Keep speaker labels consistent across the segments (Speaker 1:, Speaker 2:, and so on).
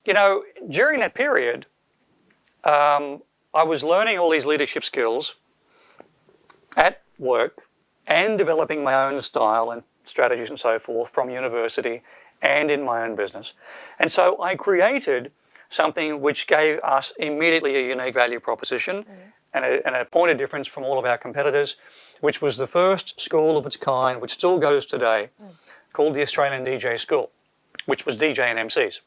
Speaker 1: you know, during that period, I was learning all these leadership skills at work and developing my own style and strategies and so forth from university and in my own business. And so I created something which gave us immediately a unique value proposition and a point of difference from all of our competitors, which was the first school of its kind, which still goes today, called the Australian DJ School, which was DJ and MCs.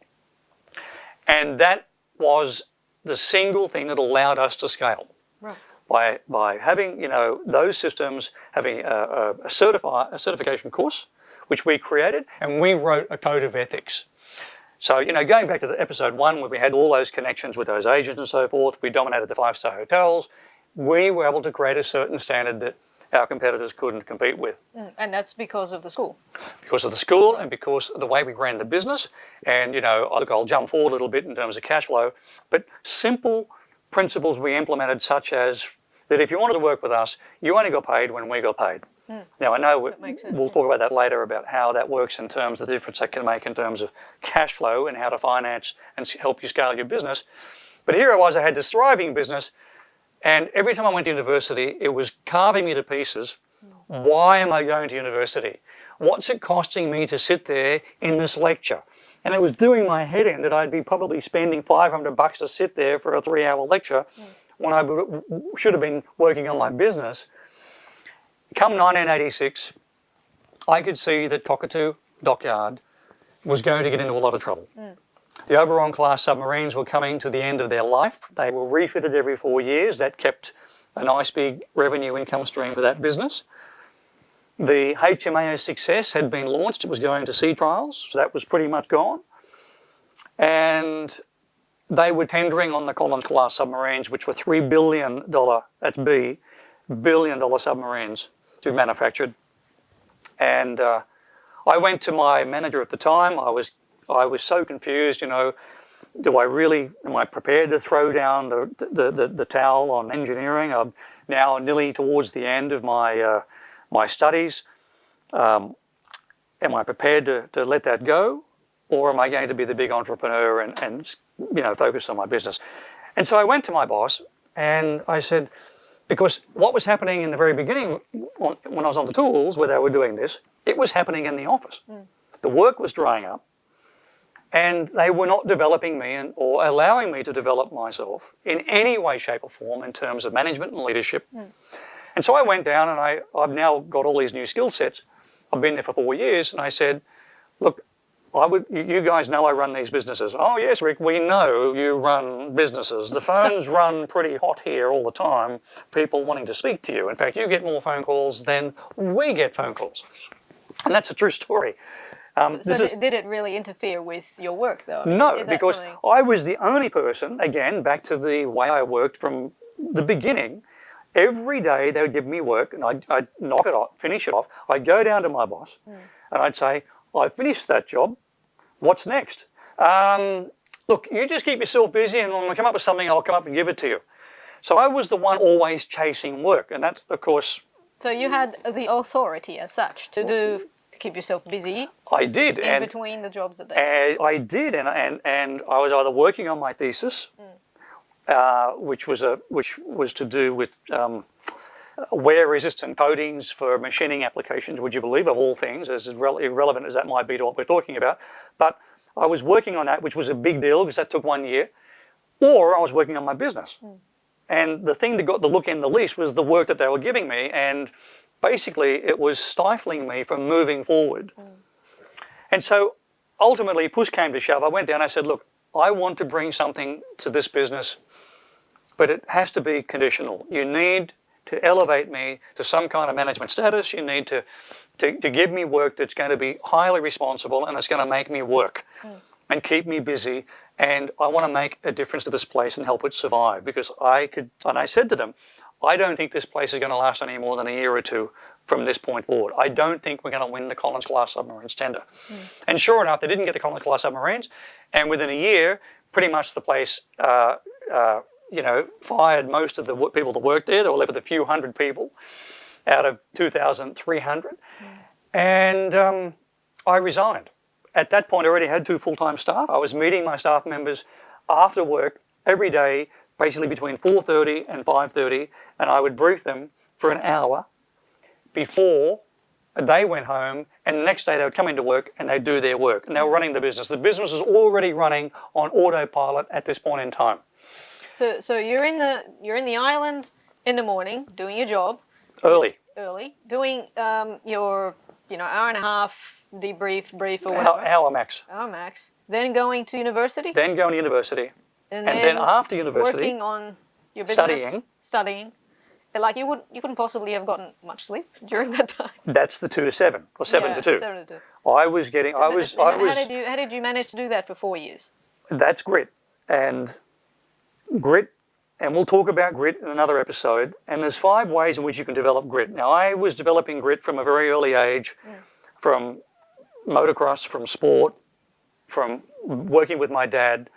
Speaker 1: And that was the single thing that allowed us to scale. Right. By having, you know, those systems, having a certification course, which we created, and we wrote a code of ethics. So, you know, going back to the episode 1 where we had all those connections with those agents and so forth, we dominated the 5-star hotels, we were able to create a certain standard that our competitors couldn't compete with.
Speaker 2: And that's because of the school?
Speaker 1: Because of the school and because of the way we ran the business. And, you know, look, I'll jump forward a little bit in terms of cash flow, but simple principles we implemented, such as that if you wanted to work with us, you only got paid when we got paid. Now, I know we'll talk about that later, about how that works in terms of the difference that can make in terms of cash flow and how to finance and help you scale your business. But here I was, I had this thriving business, and every time I went to university, it was carving me to pieces. Why am I going to university? What's it costing me to sit there in this lecture? And it was doing my head in that I'd be probably spending $500 to sit there for a 3-hour lecture when I should have been working on my business. Come 1986, I could see that Cockatoo Dockyard was going to get into a lot of trouble. The Oberon-class submarines were coming to the end of their life. They were refitted every 4 years. That kept a nice big revenue income stream for that business. The HMAS Success had been launched. It was going to sea trials, so that was pretty much gone. And they were tendering on the Collins-class submarines, which were $3 billion, that's B, billion-dollar submarines to be manufactured. And I went to my manager at the time. I was so confused, you know, am I prepared to throw down the towel on engineering? I'm now nearly towards the end of my my studies. Am I prepared to let that go? Or am I going to be the big entrepreneur and you know, focus on my business? And so I went to my boss and I said, because what was happening in the very beginning when I was on the tools where they were doing this, it was happening in the office. The work was drying up and they were not developing me or allowing me to develop myself in any way, shape or form in terms of management and leadership. And so I went down and I've now got all these new skill sets. I've been there for 4 years and I said, look, you guys know I run these businesses. Oh yes, Rick, we know you run businesses. The phones run pretty hot here all the time, people wanting to speak to you. In fact, you get more phone calls than we get phone calls. And that's a true story.
Speaker 2: Did it really interfere with your work though?
Speaker 1: No, because I was the only person, again, back to the way I worked from the beginning. Every day they would give me work and I'd knock it off, finish it off. I'd go down to my boss and I'd say, I finished that job. What's next? Look, you just keep yourself busy and when I come up with something, I'll come up and give it to you. So I was the one always chasing work. And that, of course...
Speaker 2: So you had the authority as such to keep yourself busy.
Speaker 1: I did.
Speaker 2: In between the jobs that they...
Speaker 1: I did. And I was either working on my thesis, which was to do with wear-resistant coatings for machining applications, would you believe, of all things, as irrelevant as that might be to what we're talking about. But I was working on that, which was a big deal because that took 1 year, or I was working on my business. And the thing that got the look in the least was the work that they were giving me, and basically it was stifling me from moving forward. And so ultimately, push came to shove. I went down and I said, look, I want to bring something to this business, but it has to be conditional. You need to elevate me to some kind of management status. You need to give me work that's going to be highly responsible and it's going to make me work and keep me busy. And I want to make a difference to this place and help it survive because and I said to them, I don't think this place is going to last any more than a year or two from this point forward. I don't think we're going to win the Collins-class submarines tender. And sure enough, they didn't get the Collins-class submarines. And within a year, pretty much the place fired most of the people that worked there. They were left with a few hundred people out of 2,300. And I resigned. at that point, I already had 2 full-time staff. I was meeting my staff members after work every day, basically between 4:30 and 5:30, and I would brief them for an hour before they went home, and the next day they would come into work and they'd do their work, and they were running the business. The business was already running on autopilot at this point in time.
Speaker 2: So you're in the island in the morning doing your job
Speaker 1: Early.
Speaker 2: doing your hour and a half debrief brief or whatever.
Speaker 1: Hour max.
Speaker 2: Hour max. Then going to university.
Speaker 1: Then going to university. And then after university,
Speaker 2: working on your business.
Speaker 1: Studying.
Speaker 2: Like you couldn't possibly have gotten much sleep during that time.
Speaker 1: That's the 2 to 7 or 7 to 2.
Speaker 2: 7 to 2.
Speaker 1: How
Speaker 2: did you manage to do that for 4 years?
Speaker 1: That's grit, and we'll talk about grit in another episode. And there's 5 ways in which you can develop grit. Now, I was developing grit from a very early age, from motocross, from sport, from working with my dad,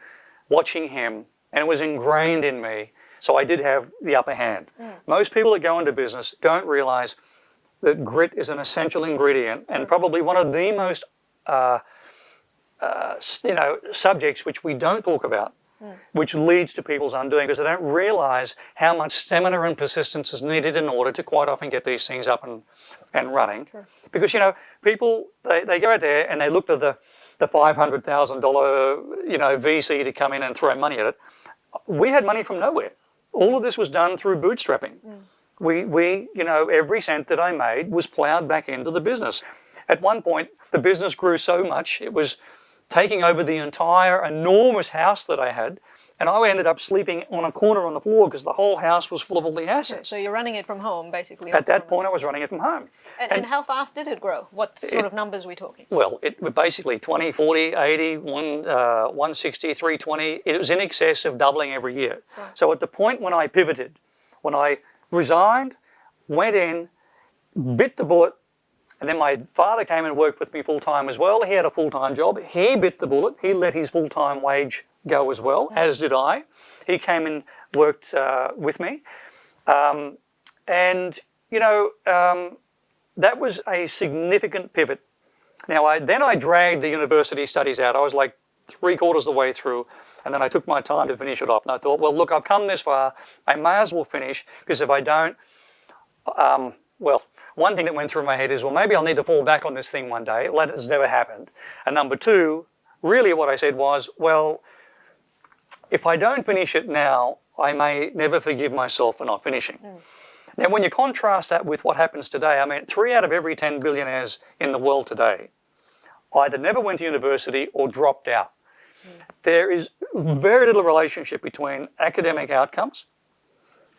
Speaker 1: watching him, and it was ingrained in me. So I did have the upper hand. Most people that go into business don't realize that grit is an essential ingredient and probably one of the most subjects which we don't talk about, which leads to people's undoing, because they don't realize how much stamina and persistence is needed in order to quite often get these things up and running. Sure. Because people they go out there and they look for the $500,000 VC to come in and throw money at it. We had money from nowhere. All of this was done through bootstrapping. We every cent that I made was plowed back into the business. At one point, the business grew so much, it was taking over the entire enormous house that I had, and I ended up sleeping on a corner on the floor because the whole house was full of all the assets.
Speaker 2: So you're running it from home, basically.
Speaker 1: At that point, I was running it from home.
Speaker 2: And how fast did it grow? What sort of numbers are we talking?
Speaker 1: Well, it was basically 20, 40, 80, 160, 320. It was in excess of doubling every year. Right. So at the point when I pivoted, when I resigned, went in, bit the bullet, and then my father came and worked with me full-time as well. He had a full-time job. He bit the bullet. He let his full-time wage go as well, as did I. He came and worked with me. That was a significant pivot. Now, I dragged the university studies out. I was like 3/4 of the way through, and then I took my time to finish it off. And I thought, well, look, I've come this far. I may as well finish, because if I don't, one thing that went through my head is, well, maybe I'll need to fall back on this thing one day. That has never happened. And number 2, really what I said was, well, if I don't finish it now, I may never forgive myself for not finishing. Now, when you contrast that with what happens today, 3 out of every 10 billionaires in the world today either never went to university or dropped out. There is very little relationship between academic outcomes,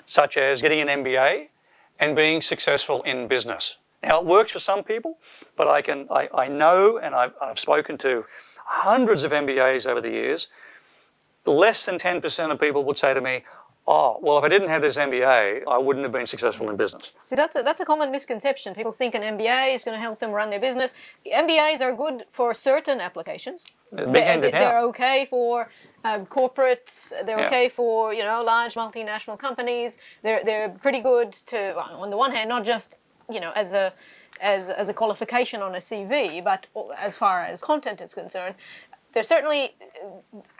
Speaker 1: such as getting an MBA, and being successful in business. Now, it works for some people, but I know, and I've spoken to hundreds of MBAs over the years, less than 10% of people would say to me, oh, well, if I didn't have this MBA, I wouldn't have been successful in business.
Speaker 2: See, that's a common misconception. People think an MBA is going to help them run their business. MBAs are good for certain applications. They're okay for corporates. They're okay for large multinational companies. They're pretty good to, on the one hand, not just as a qualification on a CV, but as far as content is concerned, there's certainly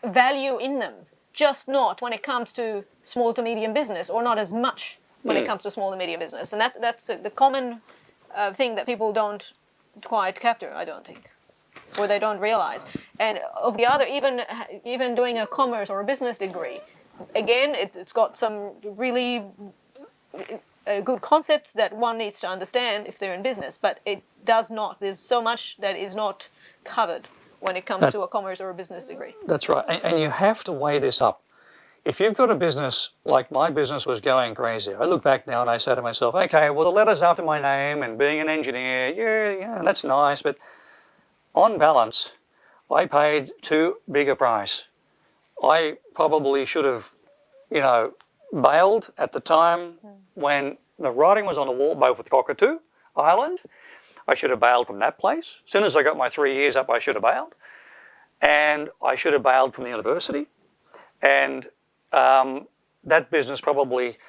Speaker 2: value in them. Just not when it comes to small to medium business, or not as much when it comes to small to medium business. And that's the common thing that people don't quite capture, I don't think, or they don't realize. And of the other, even doing a commerce or a business degree, again, it's got some really good concepts that one needs to understand if they're in business, but it does not. There's so much that is not covered when it comes to a commerce or a business degree.
Speaker 1: That's right. And you have to weigh this up. If you've got a business like my business was going crazy, I look back now and I say to myself, okay, well, the letters after my name and being an engineer, yeah, that's nice. But on balance, I paid too big a price. I probably should have, bailed at the time when the writing was on the wall, both with Cockatoo Island. I should have bailed from that place. As soon as I got my 3 years up, I should have bailed. And I should have bailed from the university. And that business probably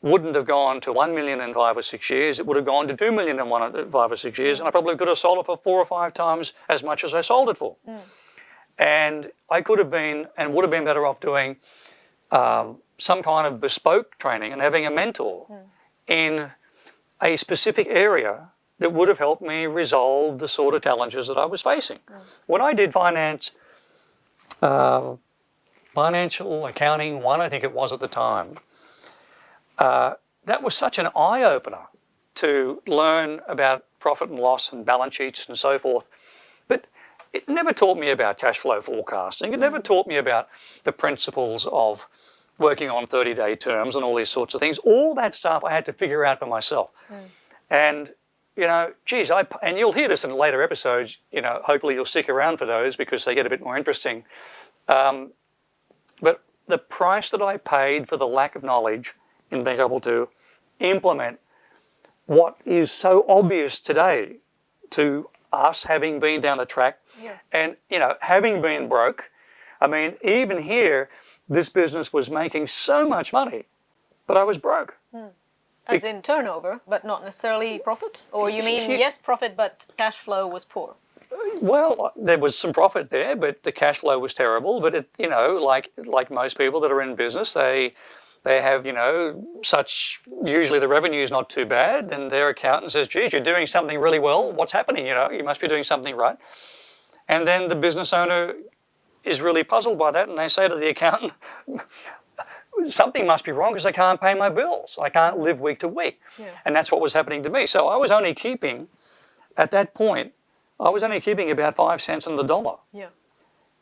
Speaker 1: wouldn't have gone to 1 million in 5 or 6 years. It would have gone to 2 million in 5 or 6 years, and I probably could have sold it for 4 or 5 times as much as I sold it for. And I could have been and would have been better off doing some kind of bespoke training and having a mentor in a specific area that would have helped me resolve the sort of challenges that I was facing. When I did financial accounting 1, I think it was at the time, that was such an eye-opener to learn about profit and loss and balance sheets and so forth. But it never taught me about cash flow forecasting. It never taught me about the principles of working on 30-day terms and all these sorts of things. All that stuff I had to figure out for myself. And, you know, geez, and you'll hear this in later episodes, you know, hopefully you'll stick around for those because they get a bit more interesting. But the price that I paid for the lack of knowledge in being able to implement what is so obvious today to us having been down the track and, you know, having been broke. I mean, even here, this business was making so much money, but I was broke.
Speaker 2: As in turnover, but not necessarily profit? Or you mean, yes, profit, but cash flow was poor?
Speaker 1: Well, there was some profit there, but the cash flow was terrible. But, it, you know, like most people that are in business, they have, you know, usually the revenue is not too bad, and their accountant says, geez, you're doing something really well. What's happening? You know, you must be doing something right. And then the business owner is really puzzled by that, and they say to the accountant, something must be wrong because I can't pay my bills. I can't live week to week. And that's what was happening to me. So I was only keeping, at that point, about 5 cents on the dollar. You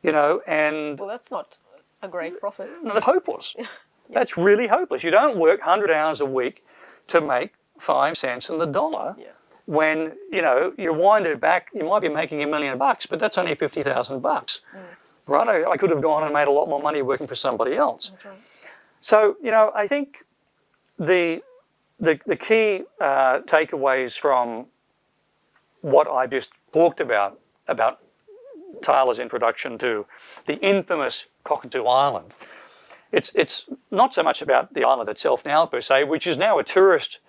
Speaker 1: know, and...
Speaker 2: Well, that's not a great profit.
Speaker 1: That's hopeless. That's really hopeless. You don't work 100 hours a week to make 5 cents on the dollar when, you know, you wind it back, you might be making $1 million, but that's only $50,000. Right? I could have gone and made a lot more money working for somebody else.
Speaker 2: That's right.
Speaker 1: So, you know, I think the key takeaways from what I just talked about Tyler's introduction to the infamous Cockatoo Island, it's not so much about the island itself now per se, which is now a tourist,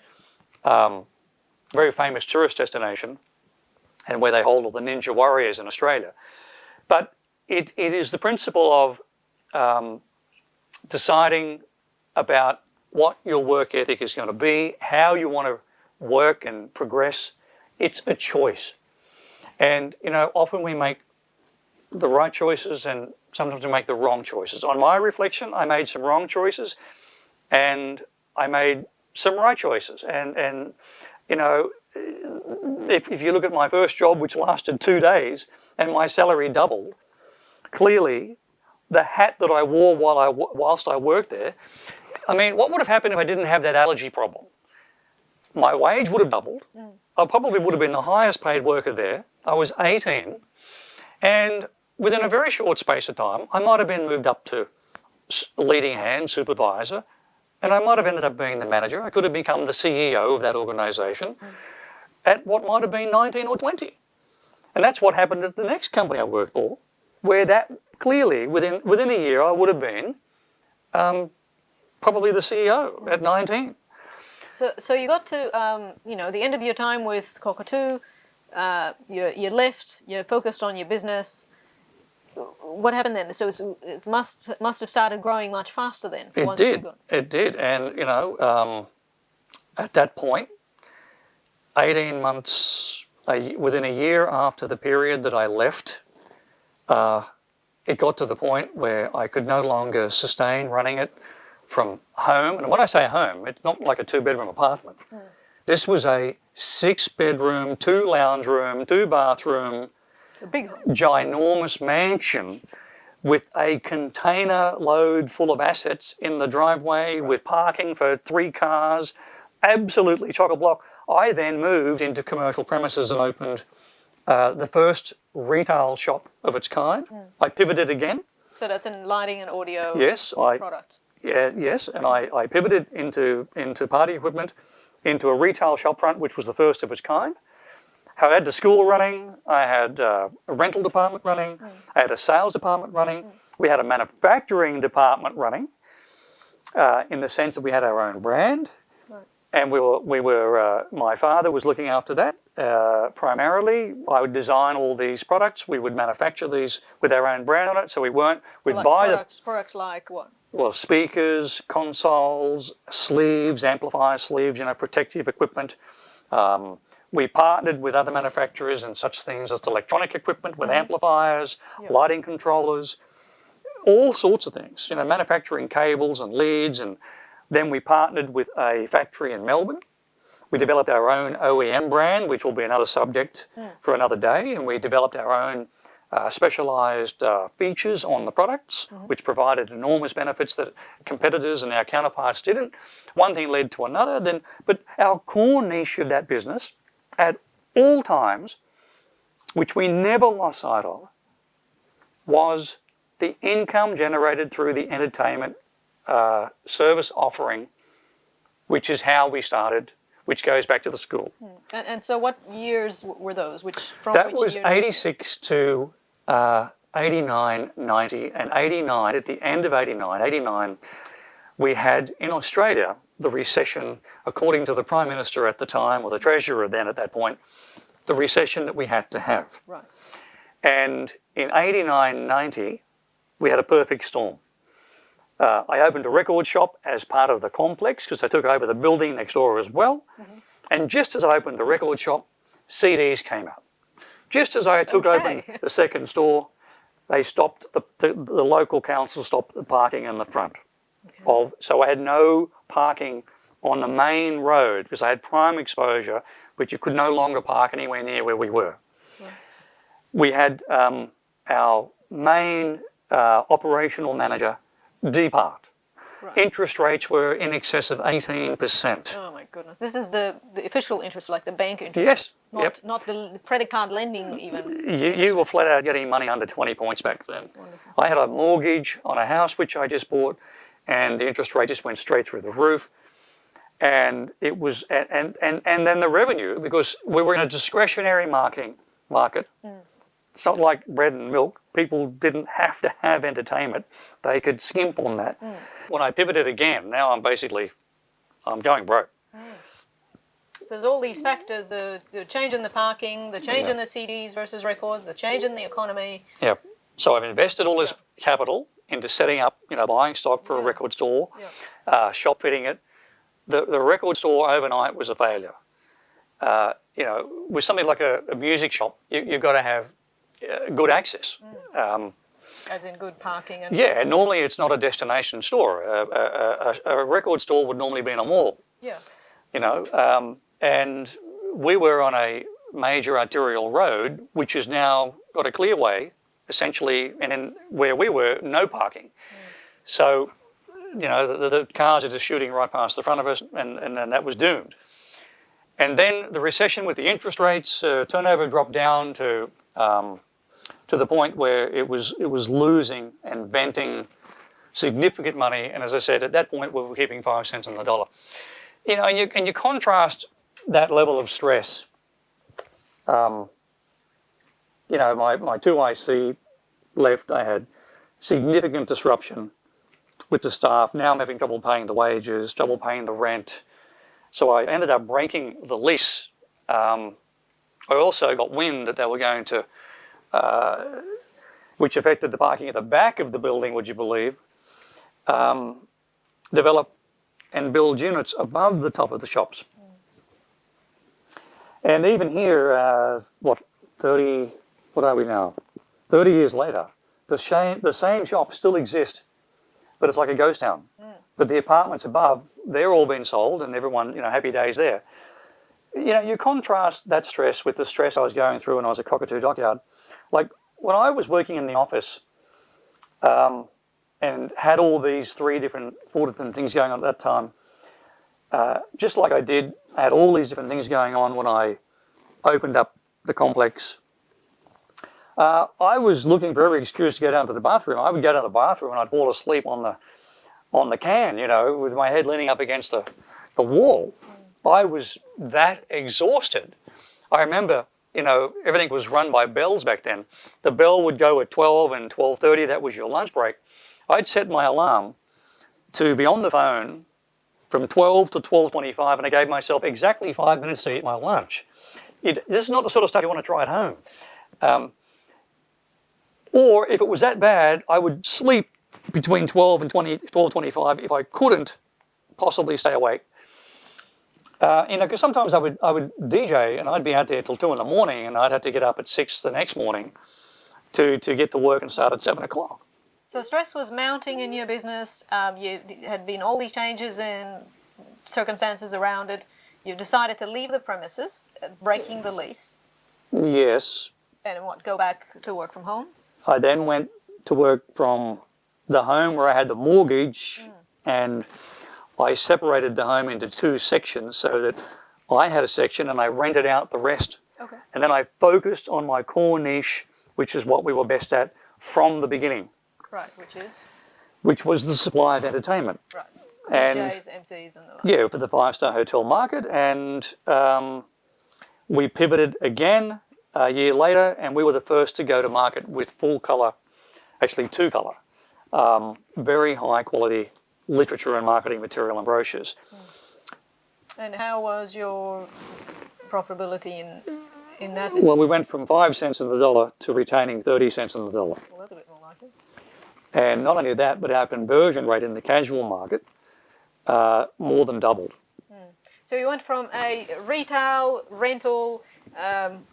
Speaker 1: very famous tourist destination, and where they hold all the ninja warriors in Australia, but it is the principle of deciding about what your work ethic is going to be, how you want to work and progress. It's a choice. And, you know, often we make the right choices and sometimes we make the wrong choices. On my reflection, I made some wrong choices and I made some right choices. And you know, if you look at my first job, which lasted 2 days and my salary doubled, clearly the hat that I wore whilst I worked there, I mean, what would have happened if I didn't have that allergy problem? My wage would have doubled. I probably would have been the highest paid worker there. I was 18. And within a very short space of time, I might have been moved up to leading hand, supervisor, and I might have ended up being the manager. I could have become the CEO of that organisation at what might have been 19 or 20. And that's what happened at the next company I worked for, where that clearly, within a year, I would have been probably the CEO at 19.
Speaker 2: So you got to, you know, the end of your time with Cockatoo, you left, you focused on your business. What happened then? So it must have started growing much faster then. It did. And, you know, at that point, 18 months, within a year after the period that I left, it got to the point where I could no longer sustain running it from home. And when I say home, it's not like a 2-bedroom apartment. This was a 6-bedroom, 2 lounge room, 2 bathroom, a big,
Speaker 1: ginormous mansion with a container load full of assets in the driveway with parking for 3 cars, absolutely chock-a-block. I then moved into commercial premises and opened the first retail shop of its kind. I pivoted again.
Speaker 2: So that's in lighting and audio product.
Speaker 1: Yes, and I pivoted into party equipment, into a retail shop front, which was the first of its kind. I had the school running, I had a rental department running, I had a sales department running, we had a manufacturing department running, in the sense that we had our own brand, And my father was looking after that primarily. I would design all these products. We would manufacture these with our own brand on it. So we'd
Speaker 2: like
Speaker 1: buy
Speaker 2: products like what?
Speaker 1: Well, speakers, consoles, sleeves, amplifier sleeves, protective equipment. We partnered with other manufacturers in such things as electronic equipment with amplifiers, lighting controllers, all sorts of things, manufacturing cables and leads. And then we partnered with a factory in Melbourne. We developed our own OEM brand, which will be another subject for another day. And we developed our own specialised features on the products, which provided enormous benefits that competitors and our counterparts didn't. One thing led to another. But our core niche of that business at all times, which we never lost sight of, was the income generated through the entertainment service offering, which is how we started, which goes back to the school.
Speaker 2: And so what years were those?
Speaker 1: That was 86 to 89, 90, and 89, at the end of 89, we had in Australia the recession, according to the Prime Minister at the time, or the Treasurer then at that point, the recession that we had to have.
Speaker 2: Right.
Speaker 1: And in 89, 90, we had a perfect storm. I opened a record shop as part of the complex because I took over the building next door as well. And just as I opened the record shop, CDs came out. Just as I took open the second store, they stopped, the local council stopped the parking in the front. So I had no parking on the main road because I had prime exposure, but you could no longer park anywhere near where we were. We had our main operational manager depart. Interest rates were in excess of 18%.
Speaker 2: Oh my goodness! This is the official interest, like the bank interest.
Speaker 1: Yes.
Speaker 2: Not the credit card lending even.
Speaker 1: You were flat out getting money under 20 points back then.
Speaker 2: Wonderful.
Speaker 1: I had a mortgage on a house which I just bought, and the interest rate just went straight through the roof. And it was, and then the revenue, because we were in a discretionary market. It's not like bread and milk. People didn't have to have entertainment. They could skimp on that. When I pivoted again, now I'm going broke.
Speaker 2: So there's all these factors, the change in the parking, the change in the CDs versus records, the change in the economy.
Speaker 1: Yeah. So I've invested all this capital into setting up, buying stock for a record store, shop fitting it. The record store overnight was a failure. With something like a music shop, you've got to have good access.
Speaker 2: As in good parking.
Speaker 1: Yeah, normally it's not a destination store. A record store would normally be in a mall.
Speaker 2: Yeah.
Speaker 1: And we were on a major arterial road, which has now got a clearway, essentially, and in where we were, no parking. So, the cars are just shooting right past the front of us, and that was doomed. And then the recession with the interest rates, turnover dropped down to the point where it was losing and venting significant money. And as I said, at that point, we were keeping 5 cents on the dollar. And you contrast that level of stress. My 2IC left. I had significant disruption with the staff. Now I'm having trouble paying the wages, trouble paying the rent. So I ended up breaking the lease. I also got wind that they were going to, which affected the parking at the back of the building, would you believe, develop and build units above the top of the shops. And even here, 30, what are we now? 30 years later, the same shops still exist, but it's like a ghost town. But the apartments above, they're all been sold and everyone, happy days there. You contrast that stress with the stress I was going through when I was at Cockatoo Dockyard. Like when I was working in the office and had all these 4 different things going on at that time, just like I had all these different things going on when I opened up the complex. I was looking for every excuse to go down to the bathroom. I would go down to the bathroom and I'd fall asleep on the can, with my head leaning up against the wall. I was that exhausted. I remember, everything was run by bells back then. The bell would go at 12 and 12:30. That was your lunch break. I'd set my alarm to be on the phone from 12 to 12:25, and I gave myself exactly 5 minutes to eat my lunch. This is not the sort of stuff you want to try at home. Or if it was that bad, I would sleep between 12 and 12:25 if I couldn't possibly stay awake. Because sometimes I would DJ and I'd be out there till 2 in the morning, and I'd have to get up at 6 the next morning to get to work and start at 7 o'clock.
Speaker 2: So stress was mounting in your business. You had been all these changes in circumstances around it. You decided to leave the premises, breaking the lease.
Speaker 1: Yes.
Speaker 2: And what, go back to work from home?
Speaker 1: I then went to work from the home where I had the mortgage, and I separated the home into 2 sections so that I had a section and I rented out the rest.
Speaker 2: Okay.
Speaker 1: And then I focused on my core niche, which is what we were best at from the beginning.
Speaker 2: Right,
Speaker 1: which was the supply of entertainment.
Speaker 2: Right.
Speaker 1: And
Speaker 2: DJs, MCs and the like.
Speaker 1: Yeah, for the 5-star hotel market. And we pivoted again a year later, and we were the first to go to market with full colour, actually 2-colour, very high quality literature and marketing material and brochures.
Speaker 2: And how was your profitability in that business?
Speaker 1: Well, we went from 5 cents in the dollar to retaining 30 cents in the dollar.
Speaker 2: Well, that's a bit more like it.
Speaker 1: And not only that, but our conversion rate in the casual market more than doubled.
Speaker 2: So you went from a retail, rental,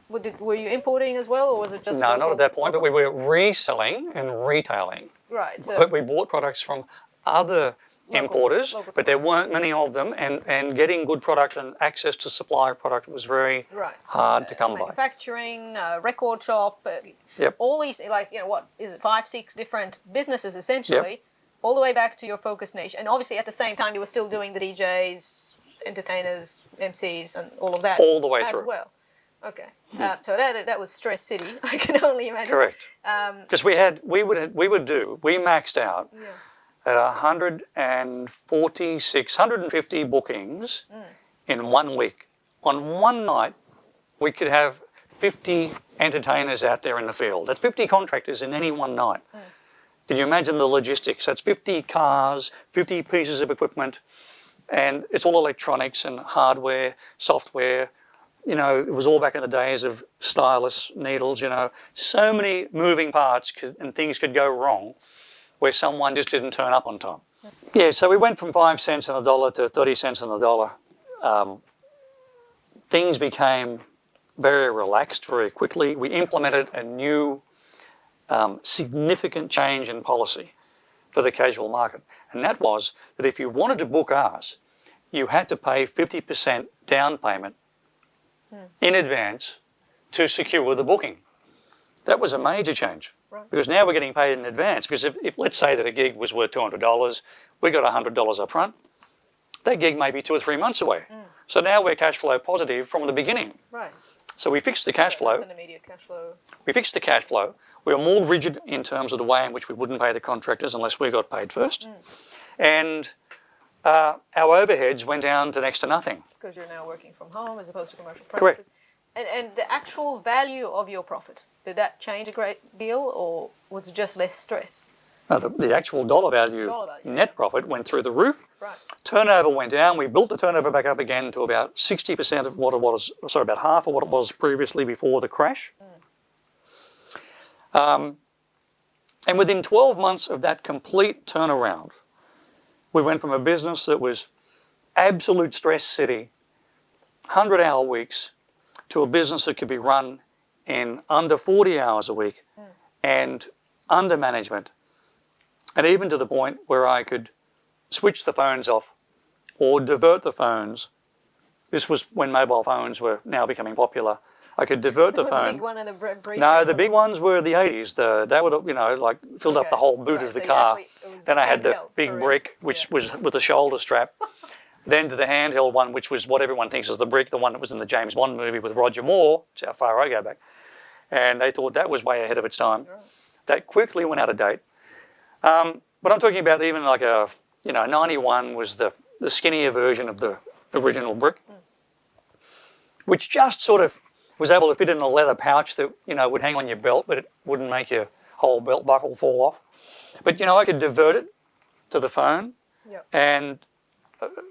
Speaker 2: were you importing as well, or was it just
Speaker 1: No,
Speaker 2: local?
Speaker 1: not at that point, but we were reselling and retailing.
Speaker 2: Right. So
Speaker 1: But we bought products from other importers, but there weren't many of them, and getting good product and access to supply of product was very hard to come by.
Speaker 2: Manufacturing, record shop,
Speaker 1: Yep.
Speaker 2: all these, like, what is it, 5, 6 different businesses essentially, all the way back to your focus niche. And obviously at the same time you were still doing the DJs, entertainers, MCs, and all of that.
Speaker 1: All the way
Speaker 2: as
Speaker 1: through.
Speaker 2: well. Okay. So that was Stress City, I can only imagine.
Speaker 1: Correct. Because we maxed out at 150 bookings in 1 week. On one night, we could have 50 entertainers out there in the field. That's 50 contractors in any one night. Can you imagine the logistics? That's 50 cars, 50 pieces of equipment, and it's all electronics and hardware, software. It was all back in the days of stylus, needles, so many moving parts and things could go wrong where someone just didn't turn up on time. Yeah, so we went from 5 cents on the dollar to 30 cents on the dollar. Things became very relaxed very quickly. We implemented a new significant change in policy for the casual market. And that was that if you wanted to book us, you had to pay 50% down payment in advance to secure the booking. That was a major change. Right. Because now we're getting paid in advance. Because if let's say that a gig was worth $200, we got $100 up front, that gig may be 2 or 3 months away. So now we're cash flow positive from the beginning.
Speaker 2: Right.
Speaker 1: So we fixed the cash flow.
Speaker 2: That's an immediate cash flow.
Speaker 1: We fixed the cash flow. We were more rigid in terms of the way in which we wouldn't pay the contractors unless we got paid first. And our overheads went down to next to nothing.
Speaker 2: Because you're now working from home as opposed to commercial premises.
Speaker 1: Correct.
Speaker 2: And the actual value of your profit, did that change a great deal, or was it just less stress?
Speaker 1: No, the actual dollar value, net profit went through the roof.
Speaker 2: Right.
Speaker 1: Turnover went down. We built the turnover back up again to about 60% of what it was, sorry, about half of what it was previously before the crash. And within 12 months of that complete turnaround, we went from a business that was absolute stress city, 100-hour weeks, to a business that could be run in under 40 hours a week and under management. And even to the point where I could switch the phones off or divert the phones. This was when mobile phones were now becoming popular. I could divert the phone.
Speaker 2: The big one and the brief
Speaker 1: No, the big ones were the 80s. They would, like filled up the whole boot of the car. Then I had the big brick, which was with a shoulder strap. Then to the handheld one, which was what everyone thinks is the brick, the one that was in the James Bond movie with Roger Moore. That's how far I go back. And they thought that was way ahead of its time. That quickly went out of date. But I'm talking about even like a, 91 was the skinnier version of the original brick, which just sort of was able to fit in a leather pouch that, would hang on your belt, but it wouldn't make your whole belt buckle fall off. But, I could divert it to the phone and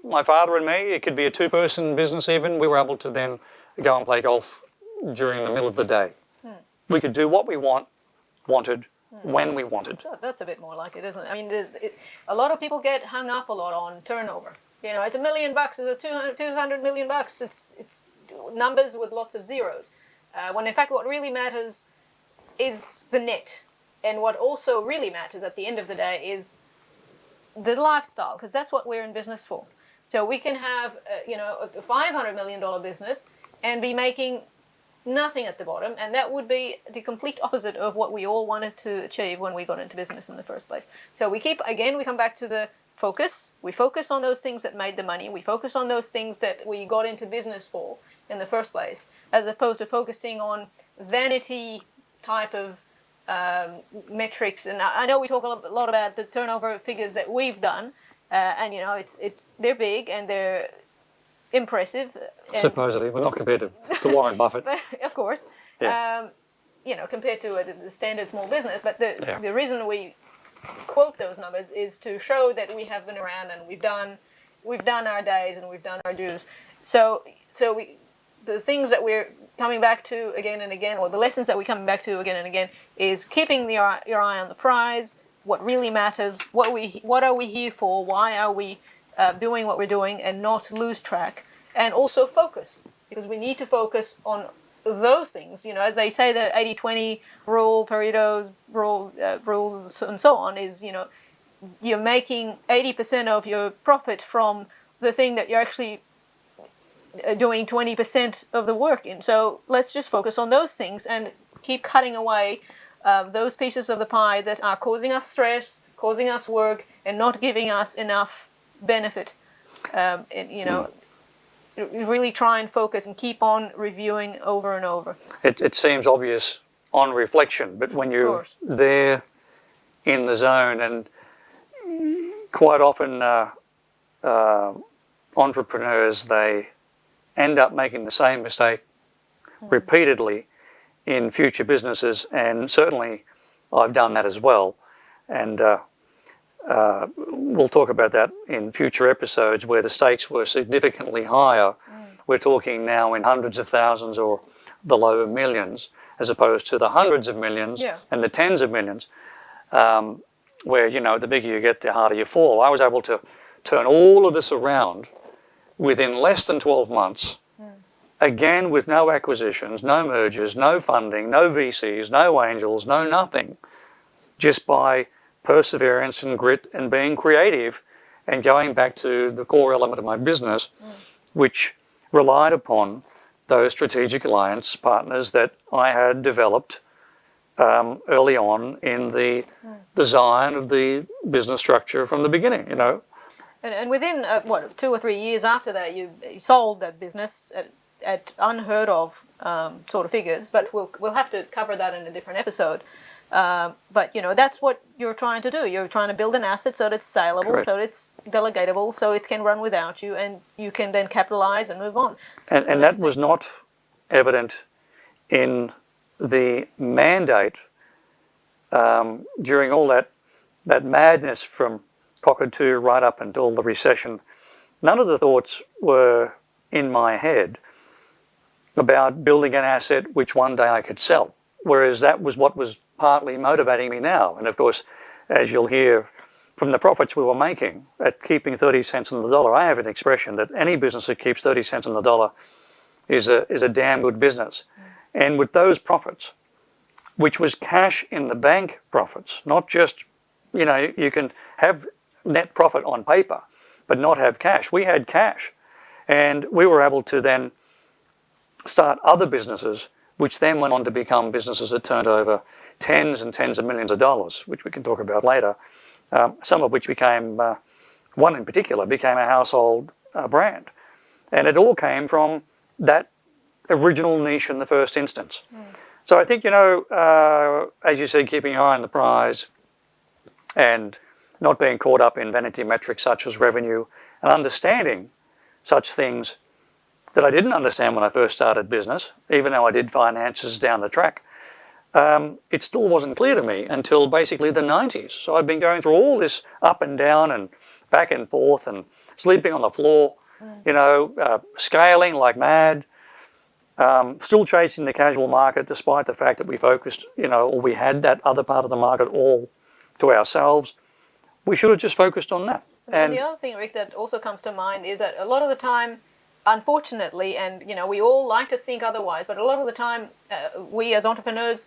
Speaker 1: my father and me, it could be a two-person business even, we were able to then go and play golf during the middle of the day. We could do what we wanted, when we wanted.
Speaker 2: So that's a bit more like it, isn't it? I mean, a lot of people get hung up a lot on turnover. You know, it's $1 million, it's a 200 million bucks. It's numbers with lots of zeros. When in fact, what really matters is the net, and what also really matters at the end of the day is the lifestyle, because that's what we're in business for. So we can have, a $500 million business and be making nothing at the bottom, and that would be the complete opposite of what we all wanted to achieve when we got into business in the first place. So we come back to the focus. We focus on those things that made the money. We focus on those things that we got into business for in the first place, as opposed to focusing on vanity type of metrics. And I know we talk a lot about the turnover figures that we've done, and they're big and they're impressive.
Speaker 1: Supposedly, we're not compared to Warren Buffett.
Speaker 2: Of course.
Speaker 1: Yeah.
Speaker 2: Compared to the standard small business. But the reason we quote those numbers is to show that we have been around and we've done our days and we've done our dues. So the things that we're coming back to again and again, or the lessons that we're coming back to again and again, is keeping your eye on the prize, what really matters, what are we here for, why are we doing what we're doing, and not lose track, and also focus, because we need to focus on those things. They say the 80-20 rule, Pareto's rule, rules, and so on, is you're making 80% of your profit from the thing that you're actually doing 20% of the work in. So let's just focus on those things and keep cutting away those pieces of the pie that are causing us stress, causing us work, and not giving us enough benefit. Really try and focus and keep on reviewing over and over.
Speaker 1: It seems obvious on reflection, but when you're there in the zone, and quite often entrepreneurs, they end up making the same mistake repeatedly in future businesses, and certainly I've done that as well. And we'll talk about that in future episodes where the stakes were significantly higher. We're talking now in hundreds of thousands or the low millions, as opposed to the hundreds of millions and the tens of millions, where, the bigger you get, the harder you fall. I was able to turn all of this around within less than 12 months, again with no acquisitions, no mergers, no funding, no VCs, no angels, no nothing, just by perseverance and grit and being creative and going back to the core element of my business, which relied upon those strategic alliance partners that I had developed early on in the design of the business structure from the beginning,
Speaker 2: And within 2 or 3 years after that, you sold that business at unheard of sort of figures. But we'll have to cover that in a different episode. But that's what you're trying to do. You're trying to build an asset so that it's saleable,
Speaker 1: Correct.
Speaker 2: so it's delegatable, so it can run without you, and you can then capitalize and move on.
Speaker 1: And that was not evident in the mandate during all that madness from Cockatoo right up until the recession. None of the thoughts were in my head about building an asset which one day I could sell, whereas that was what was partly motivating me now. And of course, as you'll hear from the profits we were making at keeping 30 cents on the dollar, I have an expression that any business that keeps 30 cents on the dollar is a damn good business. And with those profits, which was cash in the bank profits, not just, you can have net profit on paper, but not have cash. We had cash, and we were able to then start other businesses, which then went on to become businesses that turned over tens and tens of millions of dollars, which we can talk about later, some of which became, one in particular, became a household brand. And it all came from that original niche in the first instance. So I think, as you said, keeping your eye on the prize and not being caught up in vanity metrics such as revenue, and understanding such things that I didn't understand when I first started business, even though I did finances down the track. it still wasn't clear to me until basically the 90s. So I'd been going through all this up and down and back and forth and sleeping on the floor, scaling like mad, still chasing the casual market despite the fact that we focused, or we had that other part of the market all to ourselves. We should have just focused on that.
Speaker 2: And the other thing, Rick, that also comes to mind is that a lot of the time, unfortunately, and we all like to think otherwise, but a lot of the time we as entrepreneurs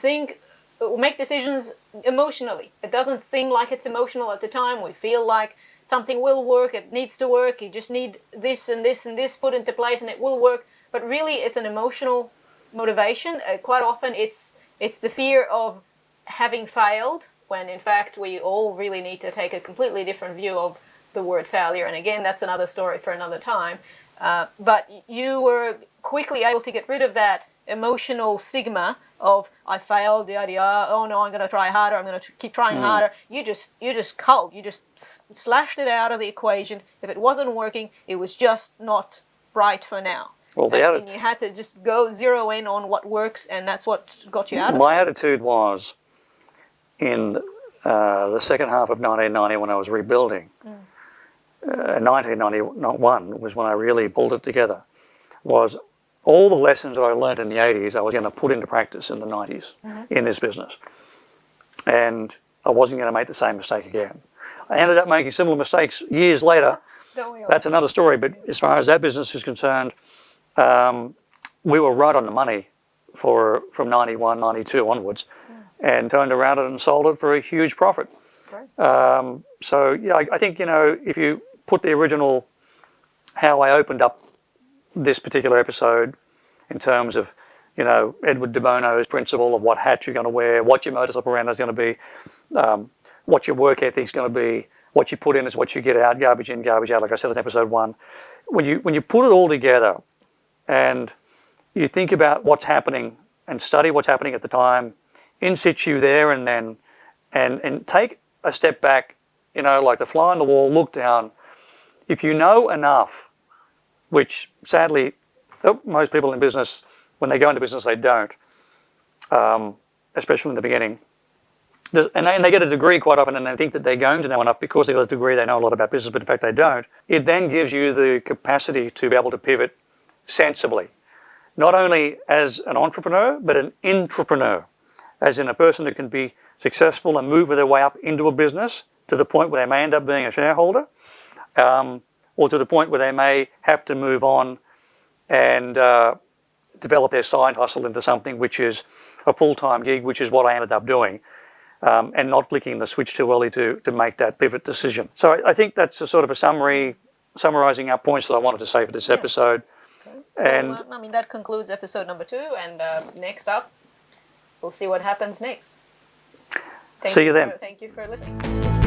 Speaker 2: make decisions emotionally. It doesn't seem like it's emotional at the time. We feel like something will work, it needs to work, you just need this and this and this put into place and it will work. But really it's an emotional motivation. Quite often it's the fear of having failed, when in fact we all really need to take a completely different view of the word failure. And again, that's another story for another time. But you were quickly able to get rid of that emotional stigma of I failed, oh no, I'm going to try harder, I'm going to keep trying harder. You just slashed it out of the equation. If it wasn't working, it was just not right for now.
Speaker 1: Well,
Speaker 2: and you had to just go zero in on what works, and that's what got you out of it.
Speaker 1: My attitude was, in the second half of 1990 when I was rebuilding, 1991 was when I really pulled it together, was all the lessons that I learned in the 80s I was going to put into practice in the 90s in this business. And I wasn't going to make the same mistake again. I ended up making similar mistakes years later. That's another story. But as far as that business is concerned, we were right on the money from 91, 92 onwards, and turned around it and sold it for a huge profit. Right. So yeah, I think, if you put the original, how I opened up this particular episode in terms of, Edward de Bono's principle of what hat you're going to wear, what your modus operandi is going to be, what your work ethic is going to be, what you put in is what you get out, garbage in, garbage out, like I said in episode 1. When you put it all together and you think about what's happening and study what's happening at the time, in situ there and then, and take a step back, like the fly on the wall, look down. If you know enough, which sadly most people in business, when they go into business, they don't, especially in the beginning. And they get a degree quite often and they think that they're going to know enough because they got a degree, they know a lot about business, but in fact they don't. It then gives you the capacity to be able to pivot sensibly, not only as an entrepreneur, but an intrapreneur, as in a person who can be successful and move their way up into a business to the point where they may end up being a shareholder, or to the point where they may have to move on and develop their side hustle into something which is a full-time gig, which is what I ended up doing, and not flicking the switch too early to make that pivot decision. So I think that's a sort of a summarising our points that I wanted to say for this episode.
Speaker 2: Okay.
Speaker 1: And
Speaker 2: well, that concludes episode number 2, and next up, we'll see what happens next.
Speaker 1: See you then.
Speaker 2: Thank you for listening.